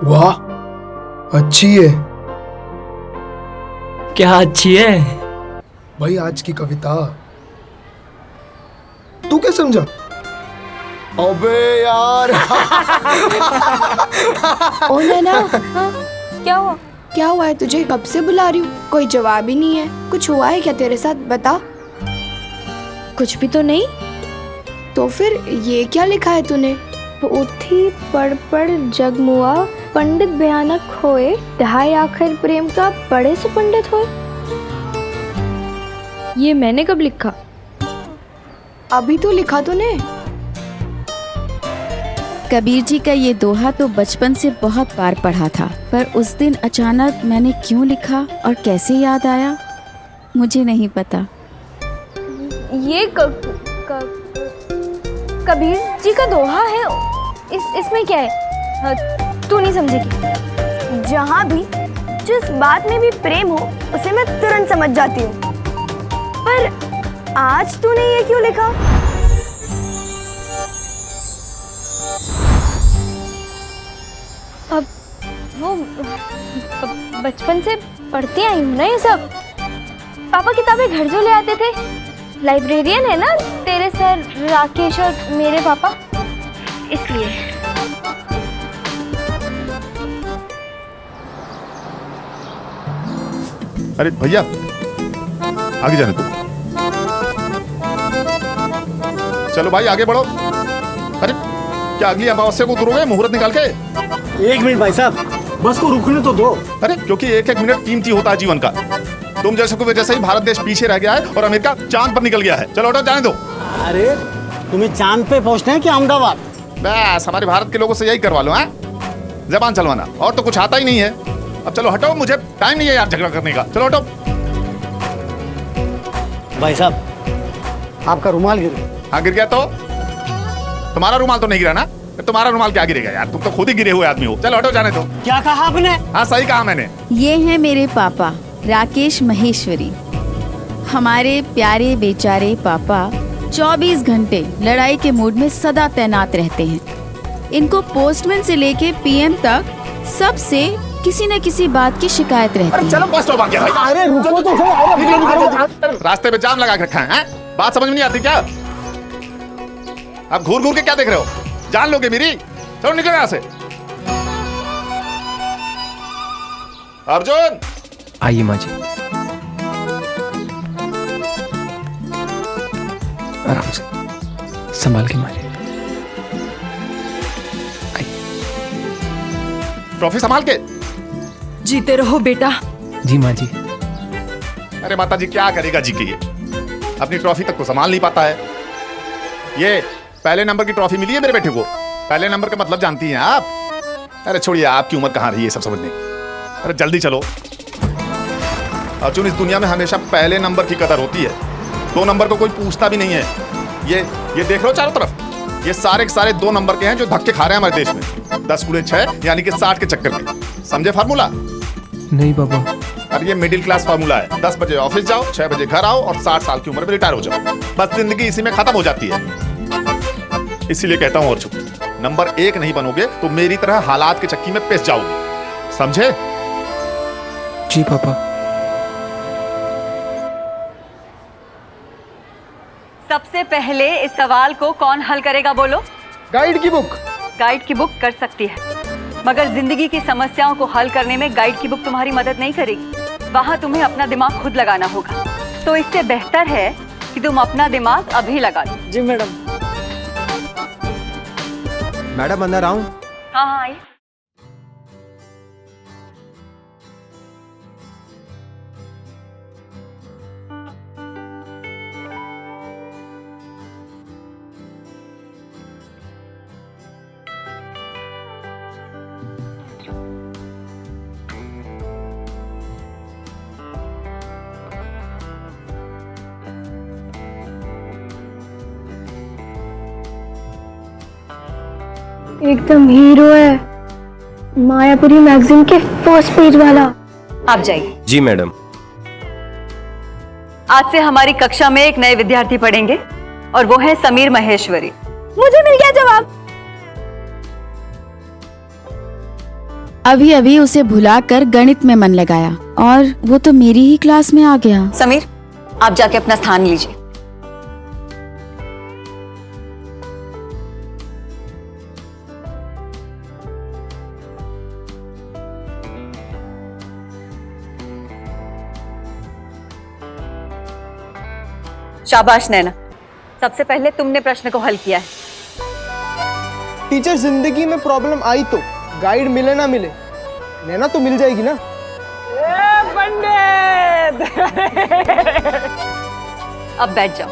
वाह, अच्छी है क्या अच्छी है? भाई। आज की कविता तू क्या समझा? अबे यार ओ नैना, हाँ, क्या हुआ? क्या हुआ है तुझे? कब से बुला रही हूँ, कोई जवाब ही नहीं है। कुछ हुआ है क्या तेरे साथ? बता। कुछ भी तो नहीं। तो फिर ये क्या लिखा है तूने? पोथी पढ़ पढ़ जगमुआ, पंडित भयानक होए, ढाई आखिर प्रेम का बड़े से पंडित होए। ये मैंने कब लिखा? अभी तो लिखा तूने। कबीर जी का ये दोहा तो बचपन से बहुत बार पढ़ा था, पर उस दिन अचानक मैंने क्यों लिखा और कैसे याद आया मुझे नहीं पता। ये कबीर जी का दोहा है। इसमें क्या है? हाँ, तू नहीं समझेगी। जहाँ भी जिस बात में भी प्रेम हो उसे मैं तुरंत समझ जाती हूँ, पर आज तूने ये क्यों लिखा? अब वो बचपन से पढ़ती आई हूँ ना ये सब। पापा किताबें घर जो ले आते थे। लाइब्रेरियन है ना तेरे सर राकेश और मेरे पापा, इसलिए। अरे भैया आगे जाने दो। चलो भाई आगे बढ़ो। अरे क्या अगली अमावस्या को उतरोगे मुहूर्त निकाल के? 1 मिनट भाई साहब, बस को रुकने तो दो। अरे क्योंकि एक एक मिनट कीमती होता है जीवन का। तुम जैसे को वजह से ही भारत देश पीछे रह गया है और अमेरिका चांद पर निकल गया है। चलो हटो, जाने दो। अरे तुम्हें चांद पे पहुंचना है कि अहमदाबाद? बस हमारे भारत के लोगों से यही करवा लो हैं, जबान चलवाना, और तो कुछ आता ही नहीं है। अब चलो हटो, मुझे टाइम नहीं है यार झगड़ा करने का। चलो हटो। भाई साहब आपका रुमाल गिर गया। हाँ गिर गया तो? तुम्हारा रुमाल तो नहीं गिरा ना? तुम्हारा रुमाल क्या गिरेगा यार, तुम तो खुद ही गिरे हुए आदमी हो। चलो हटो, जाने दो। क्या कहा आपने? हाँ सही कहा मैंने। ये हैं मेरे पापा राकेश महेश्वरी। हमारे प्यारे बेचारे पापा 24 घंटे लड़ाई के मूड में सदा तैनात रहते हैं। इनको पोस्टमैन से लेके पीएम तक सबसे किसी न किसी बात की शिकायत रहती है। चलो बस स्टॉप आ गया भाई। अरे रुको तो सही। रास्ते पे जाम लगा के रखा है? बात समझ में नहीं आती क्या? आप घूर घूर के क्या देख रहे हो? जान लोगे मेरी? चलो निकलो यहाँ से। अर्जुन आइए माँ जी, आराम से संभाल के माँ जी। ट्रॉफी संभाल के। जीते रहो बेटा। जी माँ जी। अरे माता जी क्या करेगा जी के ये, अपनी ट्रॉफी तक को संभाल नहीं पाता है। ये पहले नंबर की ट्रॉफी मिली है मेरे बेटे को। पहले नंबर का मतलब जानती हैं आप? अरे छोड़िए, आपकी उम्र कहाँ रही है सब समझने। अरे जल्दी चलो अर्जुन, इस दुनिया में हमेशा पहले नंबर की कदर होती है। 2 नंबर को कोई पूछता भी नहीं है। ये देख लो चारों तरफ, ये सारे के सारे 2 नंबर के हैं जो धक्के खा रहे हैं हमारे देश में। 10 गुणे 6 यानी कि 60 के चक्कर में। समझे फार्मूला? नहीं पापा। अब ये मिडिल क्लास फार्मूला है। 10 बजे ऑफिस जाओ, 6 बजे घर आओ और 60 साल की उम्र में रिटायर हो जाओ। बस जिंदगी इसी में खत्म हो जाती है। इसीलिए कहता हूं अर्जुन, नंबर 1 नहीं बनोगे तो मेरी तरह हालात के चक्की में पिस जाओगे। समझे? जी पापा। सबसे पहले इस सवाल को कौन हल करेगा बोलो? गाइड की बुक। गाइड की बुक कर सकती है, मगर जिंदगी की समस्याओं को हल करने में गाइड की बुक तुम्हारी मदद नहीं करेगी। वहां तुम्हें अपना दिमाग खुद लगाना होगा। तो इससे बेहतर है कि तुम अपना दिमाग अभी लगा लो। जी मैडम। मैडम अंदर आऊं? हाँ हाँ आइए। एकदम हीरो है, मायापुरी मैगजीन के फर्स्ट पेज वाला। आप जाइए। जी मैडम। आज से हमारी कक्षा में एक नए विद्यार्थी पढ़ेंगे और वो है समीर महेश्वरी। मुझे मिल गया जवाब। अभी अभी उसे भुलाकर गणित में मन लगाया और वो तो मेरी ही क्लास में आ गया। समीर, आप जाके अपना स्थान लीजिए। शाबाश नैना, सबसे पहले तुमने प्रश्न को हल किया है। टीचर, जिंदगी में प्रॉब्लम आई तो गाइड मिले ना मिले, नैना तो मिल जाएगी ना। अब बैठ जाओ।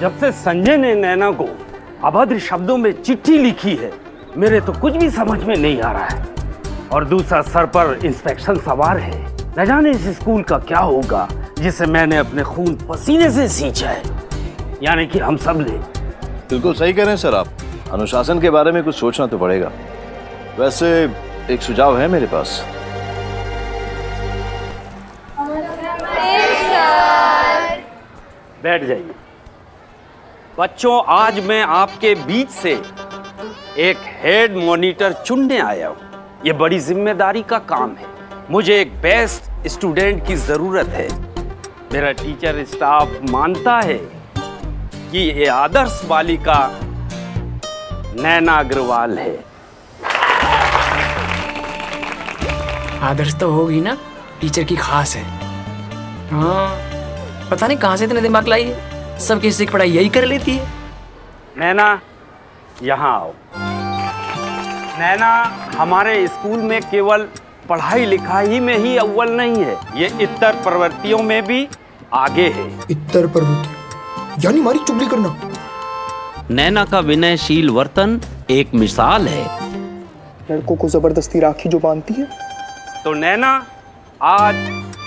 जब से संजय ने नैना को अभद्र शब्दों में चिट्ठी लिखी है, मेरे तो कुछ भी समझ में नहीं आ रहा है। और दूसरा, सर पर इंस्पेक्शन सवार है। न जाने इस स्कूल का क्या होगा जिसे मैंने अपने खून पसीने से सींचा है, यानी कि हम सब ने। बिल्कुल सही कह रहे हैं सर आप। अनुशासन के बारे में कुछ सोचना तो पड़ेगा। वैसे एक सुझाव है मेरे पास। बैठ जाइए। बच्चों, आज मैं आपके बीच से एक हेड मॉनिटर चुनने आया हूँ। ये बड़ी जिम्मेदारी का काम है। मुझे एक बेस्ट स्टूडेंट की जरूरत है। मेरा टीचर स्टाफ मानता है कि ये आदर्श बालिका नैना अग्रवाल है। आदर्श तो होगी ना, टीचर की खास है। हाँ, पता नहीं कहाँ से इतने दिमाग लाई है, सबकी हिस्से की पढ़ाई यही कर लेती है। नैना, यहाँ आओ। नैना हमारे स्कूल में केवल पढ़ाई लिखाई में ही अव्वल नहीं है, ये इतर प्रवृत्तियों में भी आगे है। इतर प्रवृत्ति यानी हमारी चुगली करना। नैना का विनयशील वर्तन एक मिसाल है। लड़कों को जबरदस्ती राखी जो बांधती है। तो नैना, आज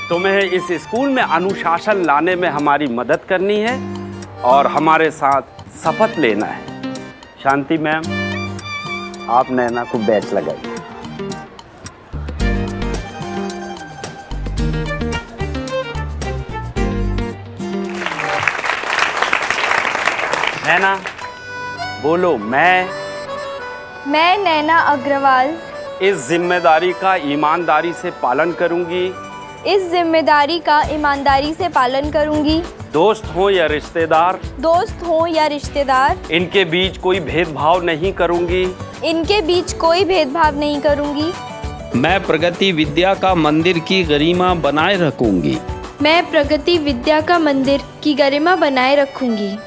तुम्हें इस स्कूल में अनुशासन लाने में हमारी मदद करनी है और हमारे साथ शपथ लेना है। शांति मैम, आप नैना को बैच लगाइए। नैना बोलो। मैं नैना अग्रवाल इस जिम्मेदारी का ईमानदारी से पालन करूंगी। इस जिम्मेदारी का ईमानदारी से पालन करूंगी। दोस्त हो या रिश्तेदार, इनके बीच कोई भेदभाव नहीं करूंगी। मैं प्रगति विद्या का मंदिर की गरिमा बनाए रखूंगी।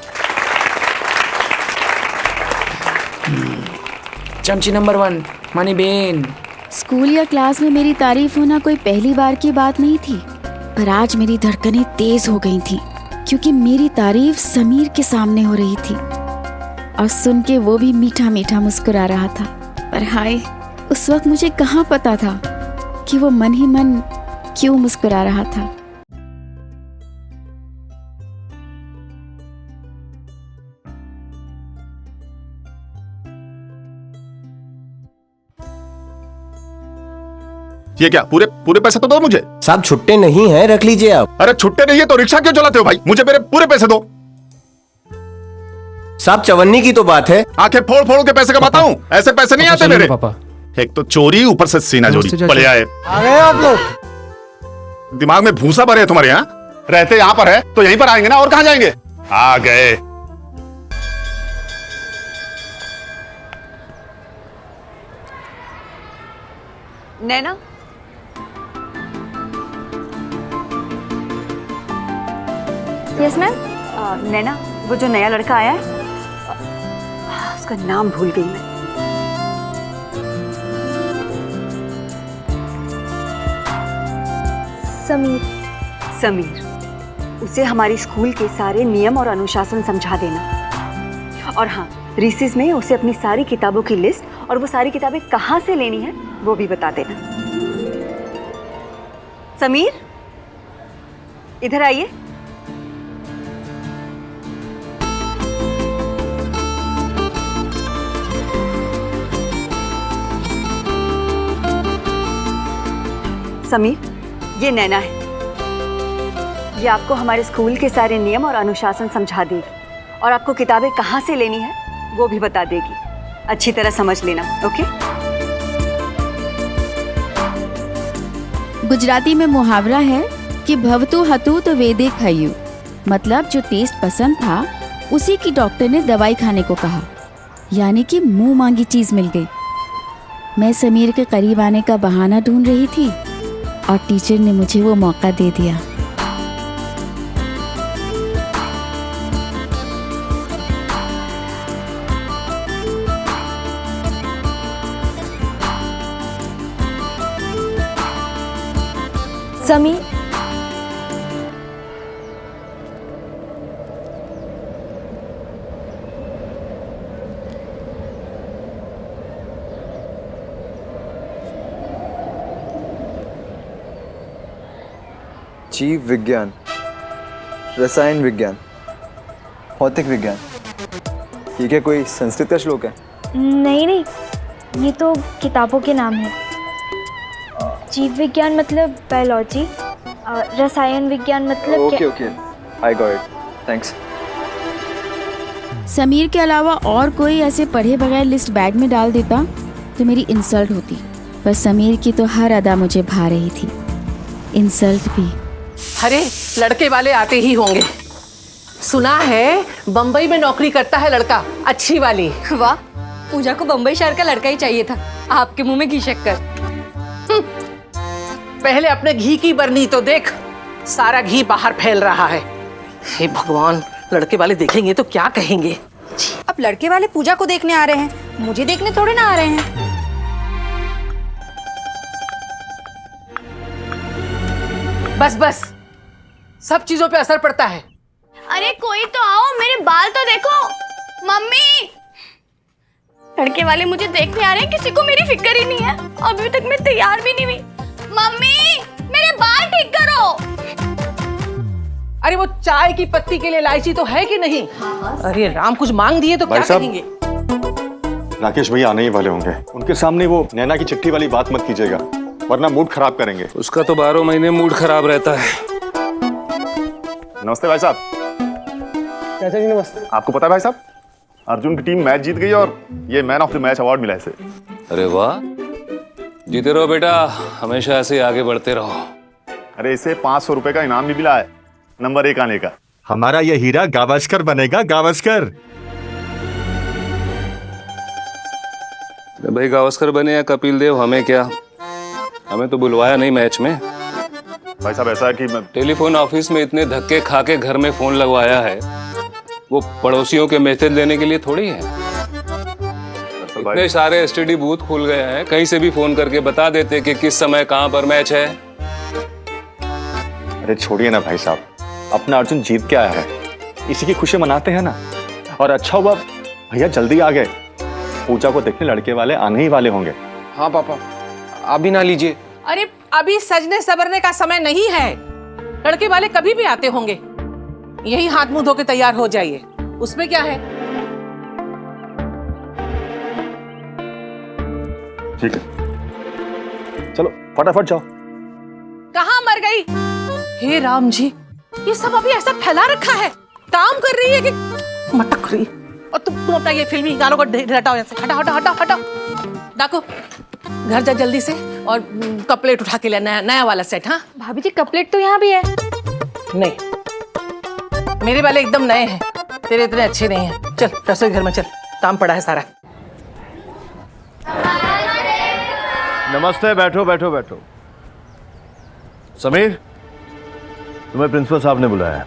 चमची नंबर 1 मानी बेन। स्कूल या क्लास में मेरी तारीफ होना कोई पहली बार की बात नहीं थी, पर आज मेरी धड़कनें तेज हो गई थी क्योंकि मेरी तारीफ समीर के सामने हो रही थी और सुन के वो भी मीठा मीठा मुस्कुरा रहा था। पर हाय, उस वक्त मुझे कहाँ पता था कि वो मन ही मन क्यों मुस्कुरा रहा था। ये क्या, पूरे पैसे तो दो मुझे। साहब छुट्टे नहीं है, रख लीजिए आप। अरे छुट्टे नहीं है तो रिक्शा क्यों चलाते हो भाई? मुझे मेरे पूरे पैसे दो। साहब चवन्नी की तो बात है। आंखें फोड़ फोड़ के पैसे कमाता हूँ, ऐसे पैसे नहीं आते मेरे। पापा, एक तो चोरी, ऊपर से सीना जोड़ी। पले आए आ गए आप लोग। दिमाग में भूसा भरे है तुम्हारे। यहाँ रहते यहाँ पर है तो यहीं पर आएंगे ना, और कहाँ जाएंगे? आ गए। नैना, यस मैम। नैना, वो जो नया लड़का आया है, उसका नाम भूल गई मैं। समीर, उसे हमारी स्कूल के सारे नियम और अनुशासन समझा देना। और हाँ, रिसेस में उसे अपनी सारी किताबों की लिस्ट और वो सारी किताबें कहाँ से लेनी है वो भी बता देना। समीर, इधर आइए। समीर, ये नैना है। ये आपको हमारे स्कूल के सारे नियम और अनुशासन समझा देगी और आपको किताबें कहाँ से लेनी है वो भी बता देगी। अच्छी तरह समझ लेना, ओके? गुजराती में मुहावरा है कि भवतु हतु तो वेदे खायु, मतलब जो टेस्ट पसंद था उसी की डॉक्टर ने दवाई खाने को कहा, यानी कि मुंह मांगी चीज मिल गई। मैं समीर के करीब आने का बहाना ढूंढ रही थी और टीचर ने मुझे वो मौका दे दिया। समीर, जीव विज्ञान, रसायन विज्ञान, भौतिक विज्ञान, ये क्या कोई संस्कृत का श्लोक है? नहीं नहीं, ये तो किताबों के नाम है। जीव विज्ञान मतलब बायोलॉजी, रसायन विज्ञान मतलब okay okay, I got it, thanks. Sameer के अलावा और कोई ऐसे पढ़े बगैर लिस्ट बैग में डाल देता तो मेरी इंसल्ट होती, पर समीर की तो हर अदा मुझे भा रही थी, इंसल्ट भी। अरे लड़के वाले आते ही होंगे। सुना है बम्बई में नौकरी करता है लड़का, अच्छी वाली। वाह, पूजा को बम्बई शहर का लड़का ही चाहिए था। आपके मुंह में घी शक्कर। पहले अपने घी की बरनी तो देख, सारा घी बाहर फैल रहा है। हे भगवान, लड़के वाले देखेंगे तो क्या कहेंगे। अब लड़के वाले पूजा को देखने आ रहे हैं, मुझे देखने थोड़े ना आ रहे हैं। बस बस, सब चीजों पे असर पड़ता है। अरे कोई तो आओ, मेरे बाल तो देखो। मम्मी, लड़के वाले मुझे देखने आ रहे हैं, किसी को मेरी फिक्र ही नहीं है। अभी तक मैं तैयार भी नहीं हुई। मम्मी, मेरे बाल ठीक करो। अरे वो चाय की पत्ती के लिए इलायची तो है कि नहीं? अरे राम, कुछ मांग दिए तो क्या कहेंगे? राकेश भैया आने ही वाले होंगे, उनके सामने वो नैना की चिट्ठी वाली बात मत कीजिएगा, वरना मूड खराब करेंगे। उसका तो 12 महीने मूड खराब रहता है। नमस्ते भाई साहब। चाचा जी नमस्ते। आपको पता है भाई साहब, अर्जुन की टीम मैच जीत गई और ये man of the match award मिला इसे। अरे वाह, जीते रहो बेटा, हमेशा ऐसे आगे बढ़ते रहो। अरे इसे 500 रुपए का इनाम भी मिला है, नंबर 1 आने का। हमारा ये हीरा गावस्कर बनेगा, गावस्कर। भाई गावस्कर बने या कपिल देव, हमें क्या, हमें तो बुलवाया नहीं मैच में। भाई साहब ऐसा है कि मैं टेलीफोन ऑफिस में इतने धक्के खा के घर में फोन लगवाया है, वो पड़ोसियों के मैसेज लेने के लिए थोड़ी है। इतने सारे एसटीडी बूथ खुल गए हैं, कहीं से भी फोन करके बता देते कि किस समय कहां पर मैच है। अरे छोड़िए ना भाई साहब, अपना अर्जुन जीत के आया है, इसी की खुशी मनाते हैं ना। और अच्छा हुआ भैया जल्दी आ गए, पूजा को देखने लड़के वाले आने ही वाले होंगे। हाँ पापा, अभी ना लीजिए। अरे अभी सजने सबरने का समय नहीं है, लड़के वाले कभी भी आते होंगे। यही हाथ मुंह धो के तैयार हो जाइए, उसमें क्या है। ठीक है, चलो फटाफट जाओ। कहाँ मर गई? हे राम जी, ये सब अभी ऐसा फैला रखा है, काम कर रही है कि मटक रही। और तुम अपना ये फिल्मी गानों को हटाओ, यहाँ से हटाओ हटाओ हटाओ हटाओ। डाको, घर जा जल्दी से और कपलेट उठा के ले, नया वाला सेट। हाँ भाभी जी, कपलेट तो यहाँ भी है। नहीं, मेरे वाले एकदम नए हैं, तेरे इतने अच्छे नहीं हैं। चल रसोई घर में चल, काम पड़ा है सारा। नमस्ते, बैठो बैठो बैठो। समीर, तुम्हें प्रिंसिपल साहब ने बुलाया है।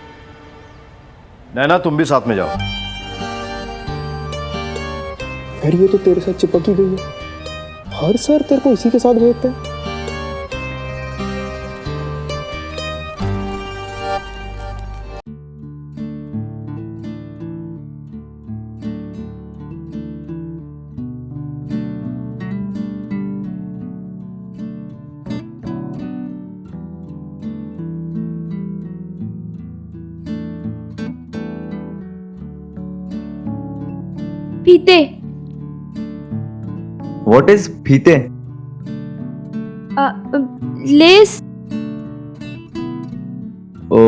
नैना, तुम भी साथ में जाओ। घर ये तो तेरे साथ चिपक ही गई है, हर सर तेरे को इसी के साथ भेजते हैं। फीते। What is फीते? लेस। ओ,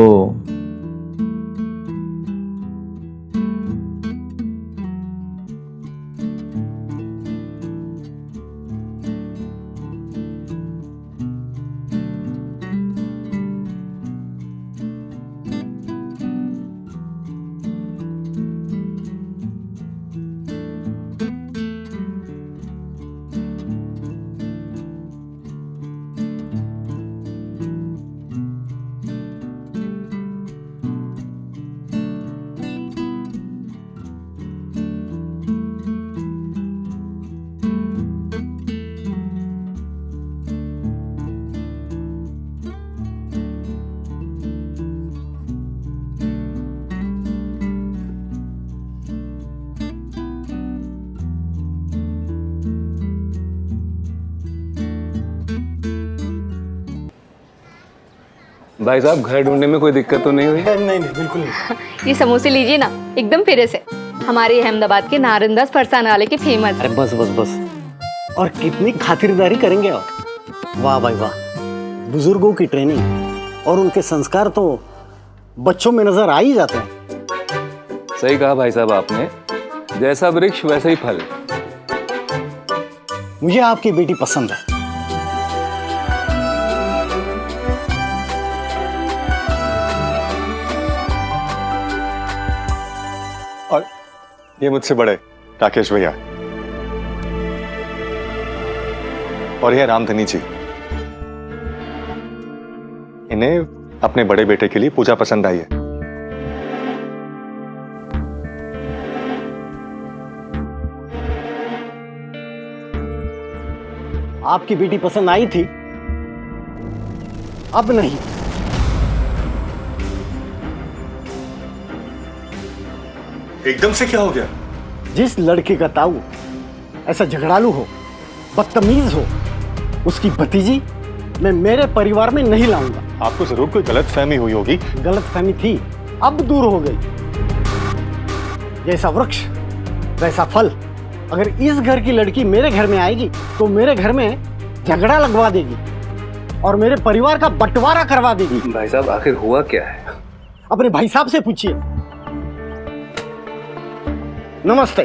भाई साहब घर ढूंढने में कोई दिक्कत तो नहीं हुई? नहीं नहीं बिल्कुल नहीं। ये समोसे लीजिए ना, एकदम फिरे से। हमारे अहमदाबाद के नारंदास फरसान वाले के फेमस। अरे बस बस बस, और कितनी खातिरदारी करेंगे आप। वाह भाई वाह, बुजुर्गों की ट्रेनिंग और उनके संस्कार तो बच्चों में नजर आ ही जाते हैं। सही कहा भाई साहब आपने, जैसा वृक्ष वैसा ही फल। मुझे आपकी बेटी पसंद है। और ये मुझसे बड़े राकेश भैया, और ये रामधनी जी। इन्हें अपने बड़े बेटे के लिए पूजा पसंद आई है। आपकी बेटी पसंद आई थी, अब नहीं। एकदम से क्या हो गया? जिस लड़के का ताऊ ऐसा झगड़ालू हो, बदतमीज हो, उसकी भतीजी मैं मेरे परिवार में नहीं लाऊंगा। आपको जरूर कोई गलतफहमी हुई होगी। गलतफहमी थी, अब दूर हो गई। जैसा वृक्ष वैसा फल। अगर इस घर की लड़की मेरे घर में आएगी तो मेरे घर में झगड़ा लगवा देगी और मेरे परिवार का बंटवारा करवा देगी। भाई साहब आखिर हुआ क्या है? अपने भाई साहब से पूछिए। नमस्ते।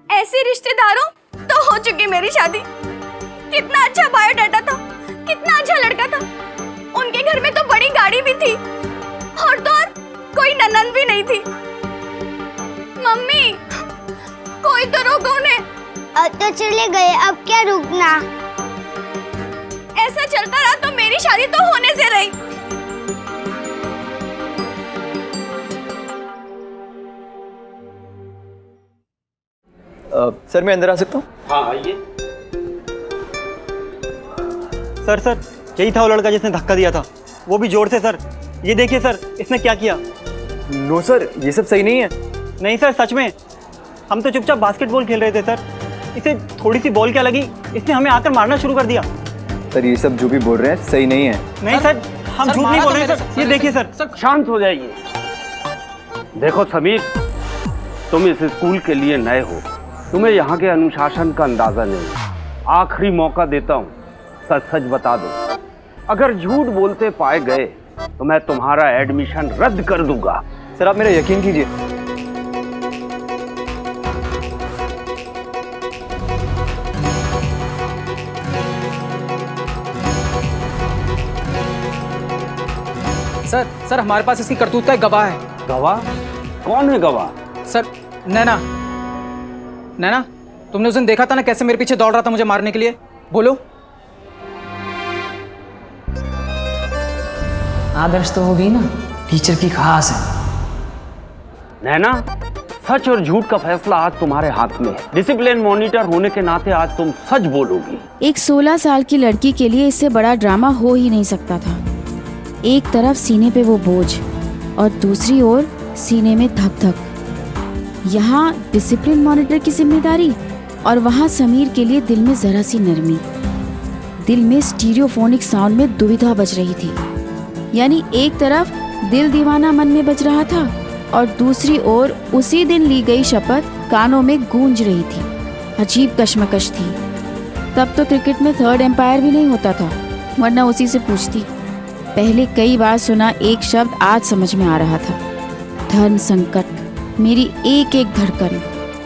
ऐसे रिश्तेदारों तो हो चुकी मेरी शादी। कितना अच्छा बायोडाटा था, कितना अच्छा लड़का था। उनके घर में तो बड़ी गाड़ी भी थी, और तो और कोई ननद भी नहीं थी। मम्मी, कोई तो रोको उन्हें। अब तो चले गए, अब क्या रुकना। ऐसा चलता रहा तो मेरी शादी तो होने से रही। सर मैं अंदर आ सकता हूँ? हाँ आइए। सर यही था वो लड़का जिसने धक्का दिया था, वो भी जोर से। सर ये देखिए सर, इसने क्या किया। नो सर, ये सब सही नहीं है। नहीं सर, सच में। हम तो चुपचाप बास्केटबॉल खेल रहे थे सर, इसे थोड़ी सी बॉल क्या लगी, इसने हमें आकर मारना शुरू कर दिया। सर ये सब जो भी बोल रहे हैं सही नहीं है। नहीं सर, हम झूठ नहीं बोल रहे सर। ये देखिए सर। शांत हो जाइए। देखो समीर, तुम इस स्कूल के लिए नए हो, तुम्हें यहाँ के अनुशासन का अंदाजा नहीं। आखिरी मौका देता हूँ, सच सच बता दो। अगर झूठ बोलते पाए गए तो मैं तुम्हारा एडमिशन रद्द कर दूंगा। सर आप मेरा यकीन कीजिए। सर हमारे पास इसकी करतूत का एक गवाह है। गवाह? कौन है गवाह? सर नैना। नैना, तुमने उस दिन देखा था ना कैसे मेरे पीछे दौड़ रहा था मुझे मारने के लिए? बोलो। आदर्श तो होगी ना, टीचर की खास है। नैना, सच और झूठ का फैसला आज तुम्हारे हाथ में है। डिसिप्लिन मॉनिटर होने के नाते आज तुम सच बोलोगी। एक 16 साल की लड़की के लिए इससे बड़ा ड्रामा हो ही नहीं सकता था। एक तरफ सीने पे वो बोझ और दूसरी ओर सीने में धक धक। यहाँ डिसिप्लिन मॉनिटर की जिम्मेदारी और वहाँ समीर के लिए दिल में जरा सी नरमी। दिल में स्टीरियोफोनिक साउंड में दुविधा बज रही थी। यानी एक तरफ दिल दीवाना मन में बज रहा था और दूसरी ओर उसी दिन ली गई शपथ कानों में गूंज रही थी। अजीब कश्मकश थी। तब तो क्रिकेट में थर्ड एम्पायर भी नहीं होता था, वरना उसी से पूछती। पहले कई बार सुना एक शब्द आज समझ में आ रहा था, धर्म संकट। मेरी एक एक धड़कन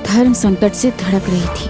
धर्म संकट से धड़क रही थी।